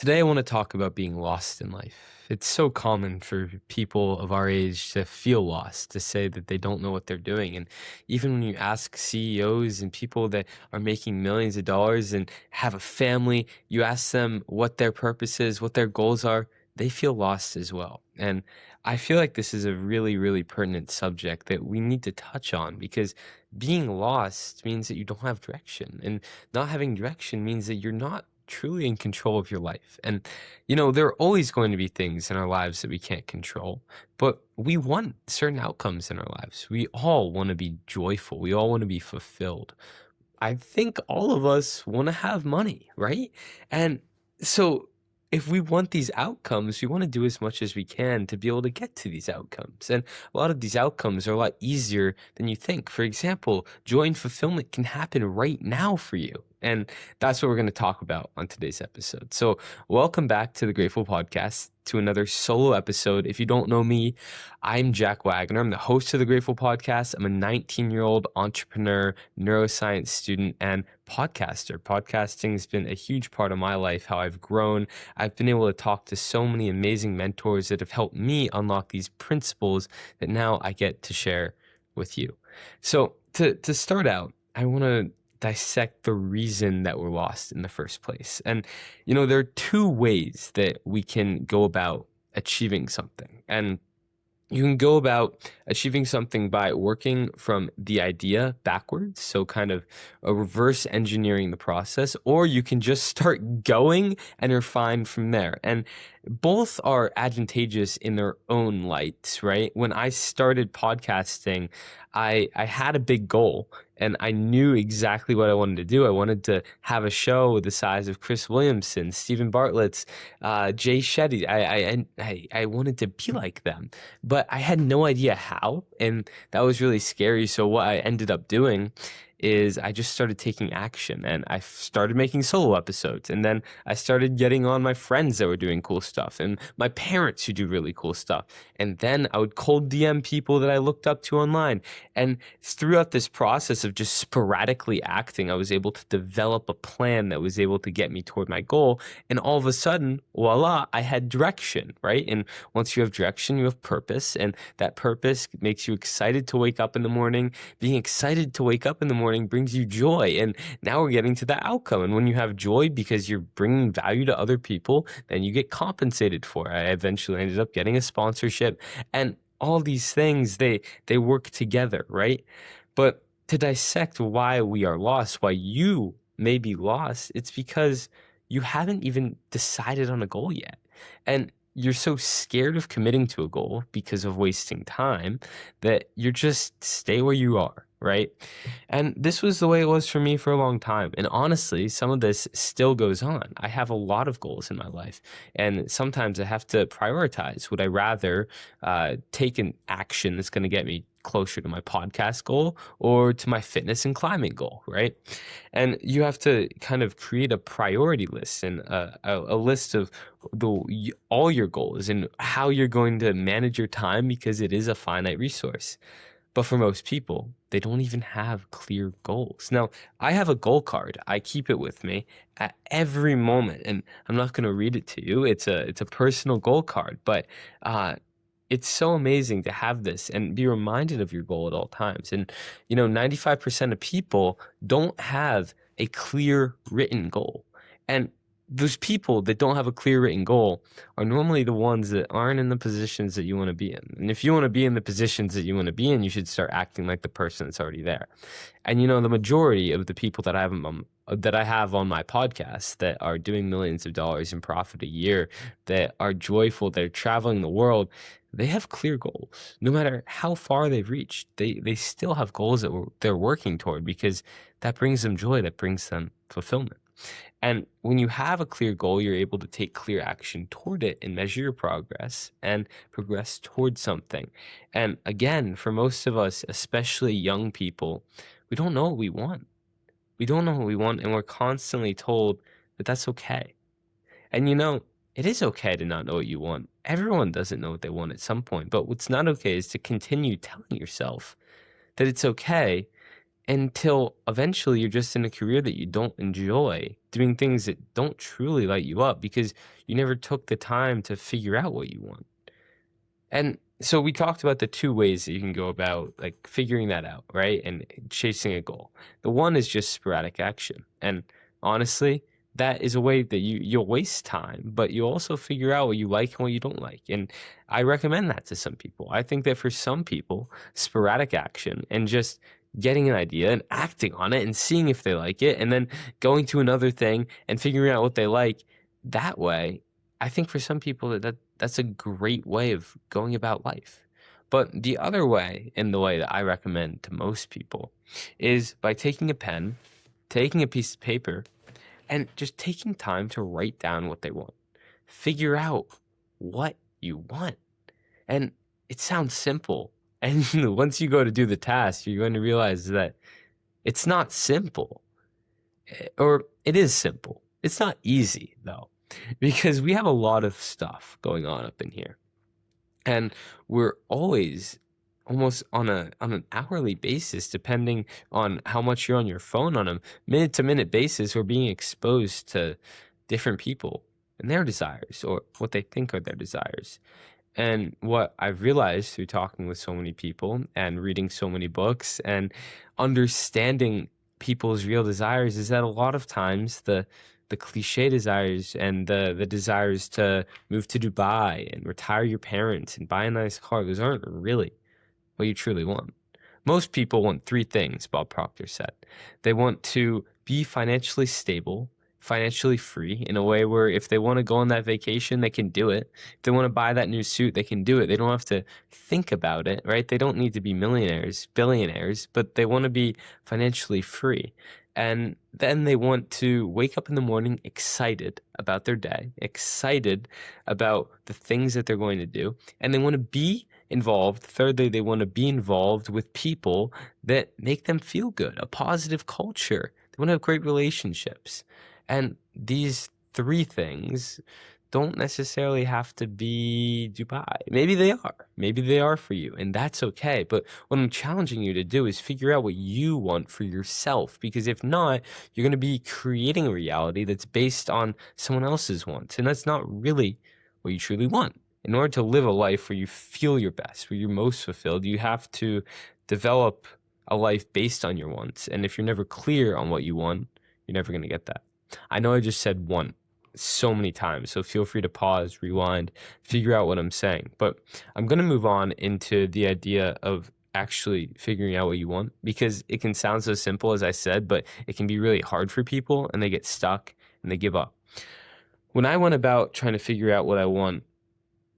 Today, I want to talk about being lost in life. It's so common for people of our age to feel lost, to say that they don't know what they're doing. And even when you ask CEOs and people that are making millions of dollars and have a family, you ask them what their purpose is, what their goals are, they feel lost as well. And I feel like this is a really, really pertinent subject that we need to touch on because being lost means that you don't have direction. And not having direction means that you're not truly in control of your life. And, there are always going to be things in our lives that we can't control, but we want certain outcomes in our lives. We all want to be joyful. We all want to be fulfilled. I think all of us want to have money, right? And so if we want these outcomes, we want to do as much as we can to be able to get to these outcomes. And a lot of these outcomes are a lot easier than you think. For example, joy and fulfillment can happen right now for you. And that's what we're going to talk about on today's episode. So, welcome back to the Grateful Podcast, to another solo episode. If you don't know me, I'm Jack Wagoner. I'm the host of the Grateful Podcast. I'm a 19-year-old entrepreneur, neuroscience student, and podcaster. Podcasting has been a huge part of my life, how I've grown. I've been able to talk to so many amazing mentors that have helped me unlock these principles that now I get to share with you. So, to start out, I want to dissect the reason that we're lost in the first place. And, there are two ways that we can go about achieving something. And you can go about achieving something by working from the idea backwards, so kind of a reverse engineering the process, or you can just start going and refine from there. And both are advantageous in their own lights, right? When I started podcasting, I had a big goal and I knew exactly what I wanted to do. I wanted to have a show the size of Chris Williamson, Stephen Bartlett's, Jay Shetty. I wanted to be like them, but I had no idea how, and that was really scary. So what I ended up doing is I just started taking action and I started making solo episodes. And then I started getting on my friends that were doing cool stuff and my parents who do really cool stuff. And then I would cold DM people that I looked up to online. And throughout this process of just sporadically acting, I was able to develop a plan that was able to get me toward my goal. And all of a sudden, voila, I had direction, right? And once you have direction, you have purpose. And that purpose makes you excited to wake up in the morning. Being excited to wake up in the morning brings you joy. And now we're getting to the outcome. And when you have joy because you're bringing value to other people, then you get compensated for it. I eventually ended up getting a sponsorship, and all these things, they work together, right? But to dissect why we are lost, why you may be lost, it's because you haven't even decided on a goal yet. And you're so scared of committing to a goal because of wasting time that you're just stay where you are, right? And this was the way it was for me for a long time. And honestly, some of this still goes on. I have a lot of goals in my life, and sometimes I have to prioritize. Would I rather take an action that's going to get me closer to my podcast goal or to my fitness and climbing goal, right? And you have to kind of create a priority list and a list of all your goals and how you're going to manage your time, because it is a finite resource. But for most people, they don't even have clear goals. Now, I have a goal card. I keep it with me at every moment, and I'm not going to read it to you. It's a personal goal card, but it's so amazing to have this and be reminded of your goal at all times. And 95% of people don't have a clear written goal, and those people that don't have a clear written goal are normally the ones that aren't in the positions that you want to be in. And if you want to be in the positions that you want to be in, you should start acting like the person that's already there. And the majority of the people that I have on my podcast that are doing millions of dollars in profit a year, that are joyful, that are traveling the world, they have clear goals. No matter how far they've reached, they still have goals that they're working toward, because that brings them joy, that brings them fulfillment. And when you have a clear goal, you're able to take clear action toward it and measure your progress and progress towards something. And again, for most of us, especially young people, we don't know what we want. We don't know what we want, and we're constantly told that that's okay. And it is okay to not know what you want. Everyone doesn't know what they want at some point. But what's not okay is to continue telling yourself that it's okay until eventually you're just in a career that you don't enjoy, doing things that don't truly light you up because you never took the time to figure out what you want. And so we talked about the two ways that you can go about like figuring that out, right? And chasing a goal. The one is just sporadic action. And honestly, that is a way that you'll waste time, but you also figure out what you like and what you don't like. And I recommend that to some people. I think that for some people, sporadic action and just getting an idea and acting on it and seeing if they like it, and then going to another thing and figuring out what they like that way, I think for some people that's a great way of going about life. But the other way, and the way that I recommend to most people, is by taking a pen, taking a piece of paper, and just taking time to write down what they want. Figure out what you want. And it sounds simple. And once you go to do the task, you're going to realize that it's not simple. Or it is simple. It's not easy, though, because we have a lot of stuff going on up in here. And we're always almost on an hourly basis, depending on how much you're on your phone, on a minute to minute basis, we're being exposed to different people and their desires, or what they think are their desires. And what I've realized through talking with so many people and reading so many books and understanding people's real desires is that a lot of times the cliche desires and the desires to move to Dubai and retire your parents and buy a nice car, those aren't really what you truly want. Most people want three things, Bob Proctor said. They want to be financially stable, financially free, in a way where if they want to go on that vacation, they can do it. If they want to buy that new suit, they can do it. They don't have to think about it, right? They don't need to be millionaires, billionaires, but they want to be financially free. And then they want to wake up in the morning excited about their day, excited about the things that they're going to do, and they want to be involved. Thirdly, they want to be involved with people that make them feel good, a positive culture. They want to have great relationships. And these three things don't necessarily have to be Dubai. Maybe they are. Maybe they are for you, and that's okay. But what I'm challenging you to do is figure out what you want for yourself, because if not, you're going to be creating a reality that's based on someone else's wants, and that's not really what you truly want. In order to live a life where you feel your best, where you're most fulfilled, you have to develop a life based on your wants. And if you're never clear on what you want, you're never going to get that. I know I just said want so many times, so feel free to pause, rewind, figure out what I'm saying. But I'm going to move on into the idea of actually figuring out what you want, because it can sound so simple, as I said, but it can be really hard for people, and they get stuck and they give up. When I went about trying to figure out what I want,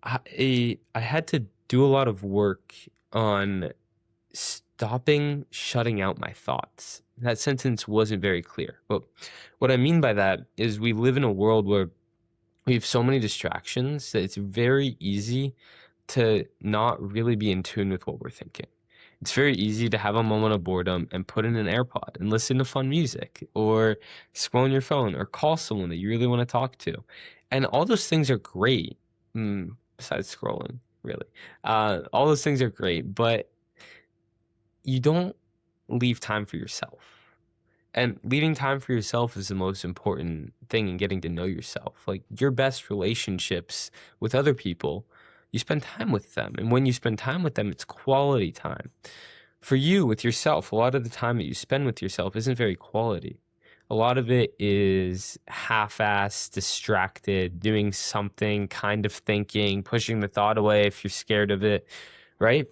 I had to do a lot of work on stopping shutting out my thoughts. That sentence wasn't very clear, but what I mean by that is we live in a world where we have so many distractions that it's very easy to not really be in tune with what we're thinking. It's very easy to have a moment of boredom and put in an AirPod and listen to fun music, or scroll on your phone, or call someone that you really want to talk to. And all those things are great, besides scrolling, really. All those things are great, but you don't leave time for yourself. And leaving time for yourself is the most important thing in getting to know yourself. Like, your best relationships with other people, you spend time with them. And when you spend time with them, it's quality time. For you, with yourself, a lot of the time that you spend with yourself isn't very quality. A lot of it is half-assed, distracted, doing something, kind of thinking, pushing the thought away if you're scared of it, right?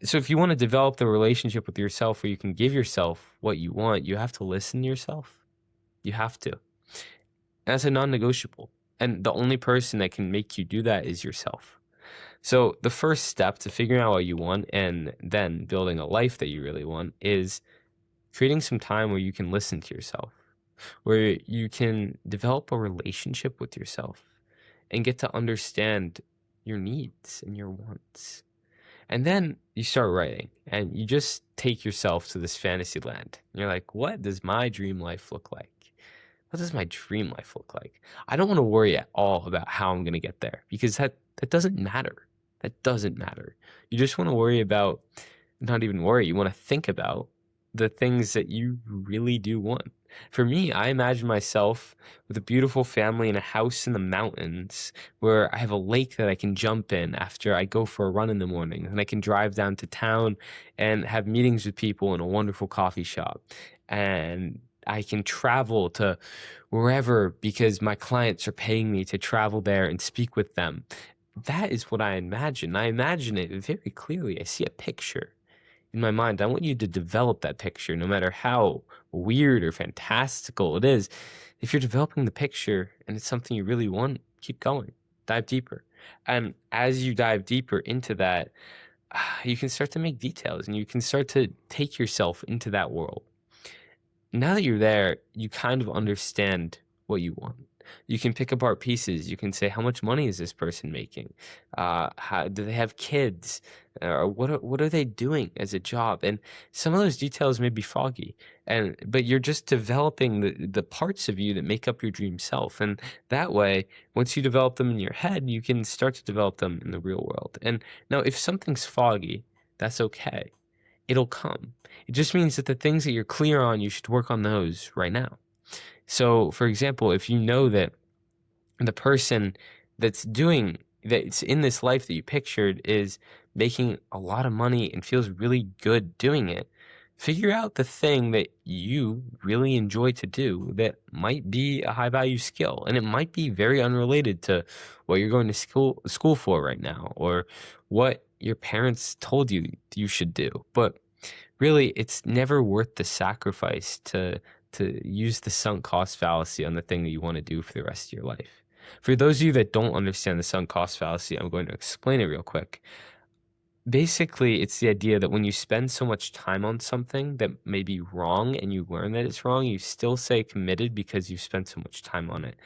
So if you want to develop the relationship with yourself where you can give yourself what you want, you have to listen to yourself. You have to. And that's a non-negotiable. And the only person that can make you do that is yourself. So the first step to figuring out what you want and then building a life that you really want is creating some time where you can listen to yourself, where you can develop a relationship with yourself and get to understand your needs and your wants. And then you start writing, and you just take yourself to this fantasy land. You're like, what does my dream life look like? What does my dream life look like? I don't want to worry at all about how I'm going to get there, because that doesn't matter. That doesn't matter. You just want to worry about, not even worry, you want to think about the things that you really do want. For me, I imagine myself with a beautiful family in a house in the mountains where I have a lake that I can jump in after I go for a run in the morning, and I can drive down to town and have meetings with people in a wonderful coffee shop. And I can travel to wherever because my clients are paying me to travel there and speak with them. That is what I imagine. I imagine it very clearly. I see a picture in my mind. I want you to develop that picture, no matter how weird or fantastical it is. If you're developing the picture and it's something you really want, keep going, dive deeper. And as you dive deeper into that, you can start to make details and you can start to take yourself into that world. Now that you're there, you kind of understand what you want. You can pick apart pieces. You can say, how much money is this person making? How do they have kids? Or what are they doing as a job? And some of those details may be foggy, but you're just developing the parts of you that make up your dream self. And that way, once you develop them in your head, you can start to develop them in the real world. And now, if something's foggy, that's okay. It'll come. It just means that the things that you're clear on, you should work on those right now. So, for example, if you know that the person that's in this life that you pictured is making a lot of money and feels really good doing it, figure out the thing that you really enjoy to do that might be a high value skill. And it might be very unrelated to what you're going to school for right now or what your parents told you you should do. But really, it's never worth the sacrifice to use the sunk cost fallacy on the thing that you want to do for the rest of your life. For those of you that don't understand the sunk cost fallacy, I'm going to explain it real quick. Basically, it's the idea that when you spend so much time on something that may be wrong and you learn that it's wrong, you still stay committed because you've spent so much time on it.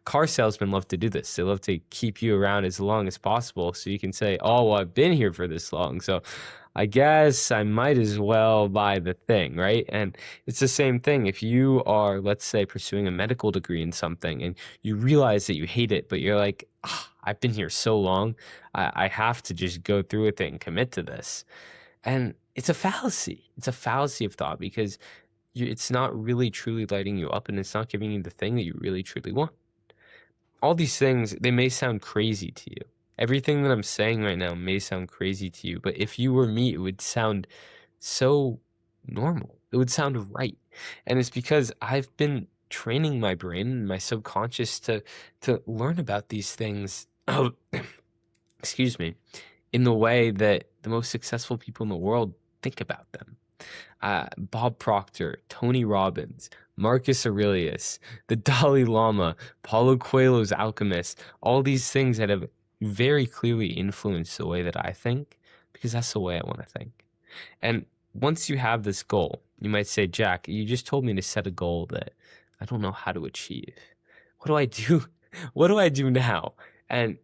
Car salesmen love to do this. They love to keep you around as long as possible so you can say, oh, well, I've been here for this long, so I guess I might as well buy the thing, right? And it's the same thing. If you are, let's say, pursuing a medical degree in something and you realize that you hate it, but you're like, I've been here so long, I have to just go through with it and commit to this. And it's a fallacy. It's a fallacy of thought because it's not really truly lighting you up and it's not giving you the thing that you really truly want. All these things, they may sound crazy to you. Everything that I'm saying right now may sound crazy to you, but if you were me, it would sound so normal. It would sound right. And it's because I've been training my brain and my subconscious to learn about these things, excuse me, in the way that the most successful people in the world think about them. Bob Proctor, Tony Robbins, Marcus Aurelius, the Dalai Lama, Paulo Coelho's Alchemist, all these things that have very clearly influenced the way that I think, because that's the way I want to think. And once you have this goal, you might say, Jack, you just told me to set a goal that I don't know how to achieve. What do I do? What do I do now? And,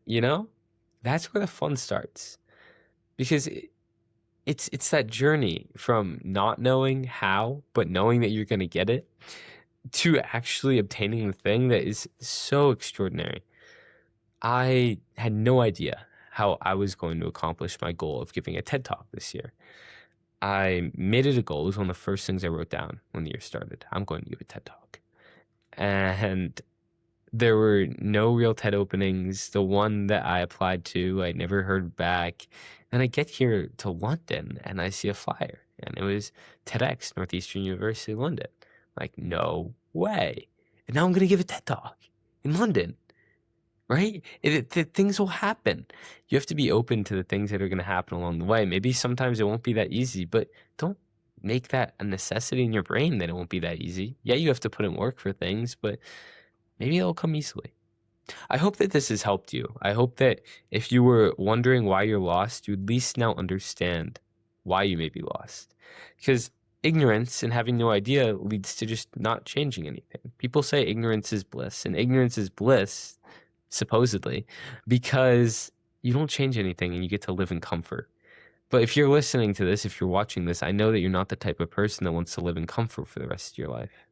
that's where the fun starts. Because it's that journey from not knowing how, but knowing that you're going to get it, to actually obtaining the thing that is so extraordinary. I had no idea how I was going to accomplish my goal of giving a TED Talk this year. I made it a goal. It was one of the first things I wrote down when the year started. I'm going to give a TED Talk. And there were no real TED openings. The one that I applied to, I never heard back. And I get here to London and I see a flyer. And it was TEDx, Northeastern University, London. Like, no way. And now I'm going to give a TED Talk in London. Right? Things will happen. You have to be open to the things that are going to happen along the way. Maybe sometimes it won't be that easy, but don't make that a necessity in your brain that it won't be that easy. Yeah, you have to put in work for things, but maybe it'll come easily. I hope that this has helped you. I hope that if you were wondering why you're lost, you at least now understand why you may be lost. Because ignorance and having no idea leads to just not changing anything. People say ignorance is bliss, and ignorance is bliss, supposedly, because you don't change anything and you get to live in comfort. But if you're listening to this, if you're watching this, I know that you're not the type of person that wants to live in comfort for the rest of your life.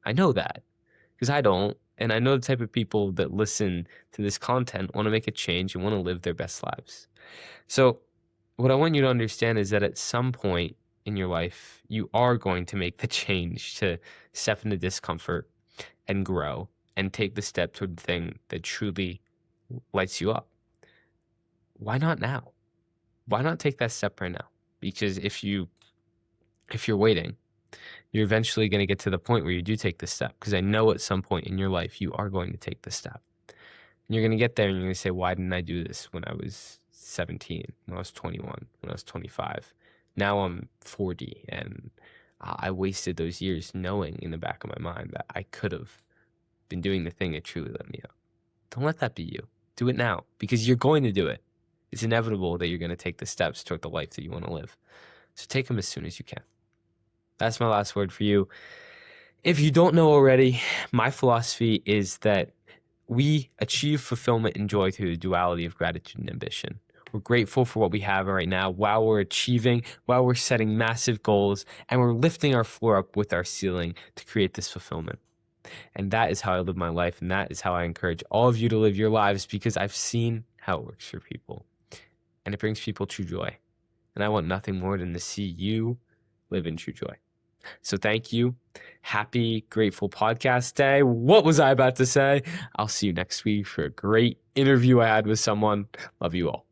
I know that because I don't. And I know the type of people that listen to this content want to make a change and want to live their best lives. So what I want you to understand is that at some point in your life, you are going to make the change to step into discomfort and grow and take the step toward the thing that truly lights you up. Why not now? Why not take that step right now? Because if you're waiting, you're eventually going to get to the point where you do take the step. Because I know at some point in your life, you are going to take the step. And you're going to get there and you're going to say, why didn't I do this when I was 17, when I was 21, when I was 25? Now I'm 40 and I wasted those years knowing in the back of my mind that I could have been doing the thing that truly lit me up. Don't let that be you. Do it now because you're going to do it. It's inevitable that you're going to take the steps toward the life that you want to live. So take them as soon as you can. That's my last word for you. If you don't know already, my philosophy is that we achieve fulfillment and joy through the duality of gratitude and ambition. We're grateful for what we have right now while we're achieving, while we're setting massive goals, and we're lifting our floor up with our ceiling to create this fulfillment. And that is how I live my life, and that is how I encourage all of you to live your lives because I've seen how it works for people. And it brings people true joy. And I want nothing more than to see you live in true joy. So thank you. Happy Grateful Podcast Day. What was I about to say? I'll see you next week for a great interview I had with someone. Love you all.